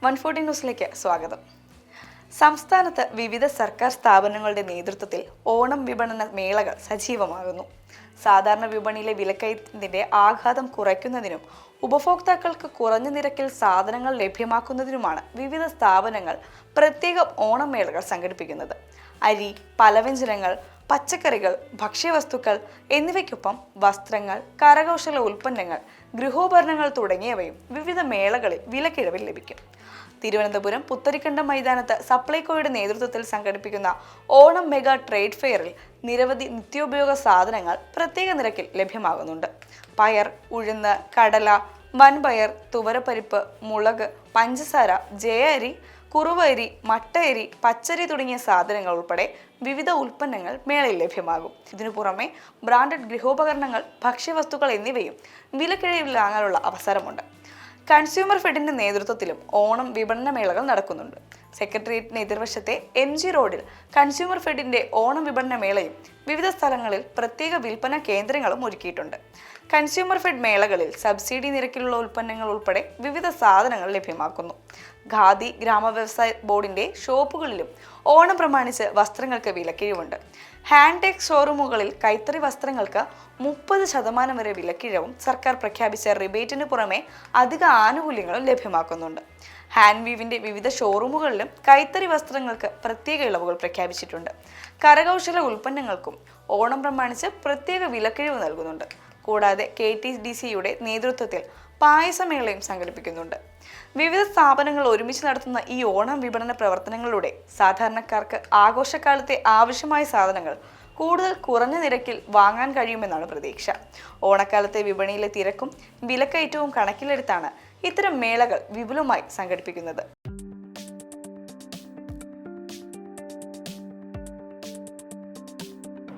140 ന്യൂസിലേക്ക് സ്വാഗതം. സംസ്ഥാനത്ത് വിവിധ സർക്കാർ സ്ഥാപനങ്ങളുടെ നേതൃത്വത്തിൽ ഓണം വിപണന മേളകൾ സജീവമാകുന്നു. സാധാരണ വിപണിയിലെ വിലക്കയറ്റത്തിന്റെ ആഘാതം കുറയ്ക്കുന്നതിനും ഉപഭോക്താക്കൾക്ക് കുറഞ്ഞ നിരക്കിൽ സാധനങ്ങൾ ലഭ്യമാക്കുന്നതിനുമാണ് വിവിധ സ്ഥാപനങ്ങൾ പ്രത്യേക ഓണം മേളകൾ സംഘടിപ്പിക്കുന്നത്. അരി, പലവ്യഞ്ജനങ്ങൾ, പച്ചക്കറികൾ, ഭക്ഷ്യവസ്തുക്കൾ എന്നിവയ്ക്കൊപ്പം വസ്ത്രങ്ങൾ, കരകൗശല ഉൽപ്പന്നങ്ങൾ, ഗൃഹോപകരണങ്ങൾ തുടങ്ങിയവയും വിവിധ മേളകളിൽ വിലക്കിഴിവിൽ ലഭിക്കും. തിരുവനന്തപുരം പുത്തരിക്കണ്ടം മൈതാനത്ത് സപ്ലൈകോയുടെ നേതൃത്വത്തിൽ സംഘടിപ്പിക്കുന്ന ഓണം മെഗാ ട്രേഡ് ഫെയറിൽ നിരവധി നിത്യോപയോഗ സാധനങ്ങൾ പ്രത്യേക നിരക്കിൽ ലഭ്യമാകുന്നുണ്ട്. പയർ, ഉഴുന്ന്, കടല, വൻപയർ, തുവരപ്പരിപ്പ്, മുളക്, പഞ്ചസാര, ജയ അരി, കുറുവരി, മട്ടയരി, പച്ചരി തുടങ്ങിയ സാധനങ്ങൾ ഉൾപ്പെടെ വിവിധ ഉൽപ്പന്നങ്ങൾ മേളയിൽ ലഭ്യമാകും. ഇതിനു പുറമെ ബ്രാൻഡഡ് ഗൃഹോപകരണങ്ങൾ, ഭക്ഷ്യവസ്തുക്കൾ എന്നിവയും വിലക്കിഴിവിൽ വാങ്ങാനുള്ള അവസരമുണ്ട്. കൺസ്യൂമർ ഫെഡിന്റെ നേതൃത്വത്തിലും ഓണം വിപണന മേളകൾ നടക്കുന്നുണ്ട്. സെക്രട്ടേറിയറ്റിന് എതിർവശത്തെ MG റോഡിൽ കൺസ്യൂമർ ഫെഡിന്റെ ഓണം വിപണന മേളയും വിവിധ സ്ഥലങ്ങളിൽ പ്രത്യേക വിൽപ്പന കേന്ദ്രങ്ങളും ഒരുക്കിയിട്ടുണ്ട്. കൺസ്യൂമർ ഫെഡ് മേളകളിൽ സബ്സിഡി നിരക്കിലുള്ള ഉൽപ്പന്നങ്ങൾ ഉൾപ്പെടെ വിവിധ സാധനങ്ങൾ ലഭ്യമാക്കുന്നു. ഖാദി ഗ്രാമവ്യവസായ ബോർഡിന്റെ ഷോപ്പുകളിലും ഓണം പ്രമാണിച്ച് വസ്ത്രങ്ങൾക്ക് വിലക്കിഴിവുണ്ട്. ഹാൻഡ്ടെക് ഷോറൂമുകളിൽ കൈത്തറി വസ്ത്രങ്ങൾക്ക് 30% വരെ വിലക്കിഴിവും സർക്കാർ പ്രഖ്യാപിച്ച റിബേറ്റിന് പുറമെ അധിക ആനുകൂല്യങ്ങളും ലഭ്യമാക്കുന്നുണ്ട്. ഹാൻഡ് വീവിന്റെ വിവിധ ഷോറൂമുകളിലും കൈത്തറി വസ്ത്രങ്ങൾക്ക് പ്രത്യേക ഇളവുകൾ പ്രഖ്യാപിച്ചിട്ടുണ്ട്. കരകൗശല ഉൽപ്പന്നങ്ങൾക്കും ഓണം പ്രമാണിച്ച് പ്രത്യേക വിലക്കിഴിവ് നൽകുന്നുണ്ട്. കൂടാതെ KTDCയുടെ നേതൃത്വത്തിൽ പായസമേളയും സംഘടിപ്പിക്കുന്നുണ്ട്. വിവിധ സ്ഥാപനങ്ങൾ ഒരുമിച്ച് നടത്തുന്ന ഈ ഓണം വിപണന പ്രവർത്തനങ്ങളിലൂടെ സാധാരണക്കാർക്ക് ആഘോഷക്കാലത്തെ ആവശ്യമായ സാധനങ്ങൾ കൂടുതൽ കുറഞ്ഞ നിരക്കിൽ വാങ്ങാൻ കഴിയുമെന്നാണ് പ്രതീക്ഷ. ഓണക്കാലത്തെ വിപണിയിലെ തിരക്കും വിലക്കയറ്റവും കണക്കിലെടുത്താണ് ഇത്തരം മേളകൾ വിപുലമായി സംഘടിപ്പിക്കുന്നത്.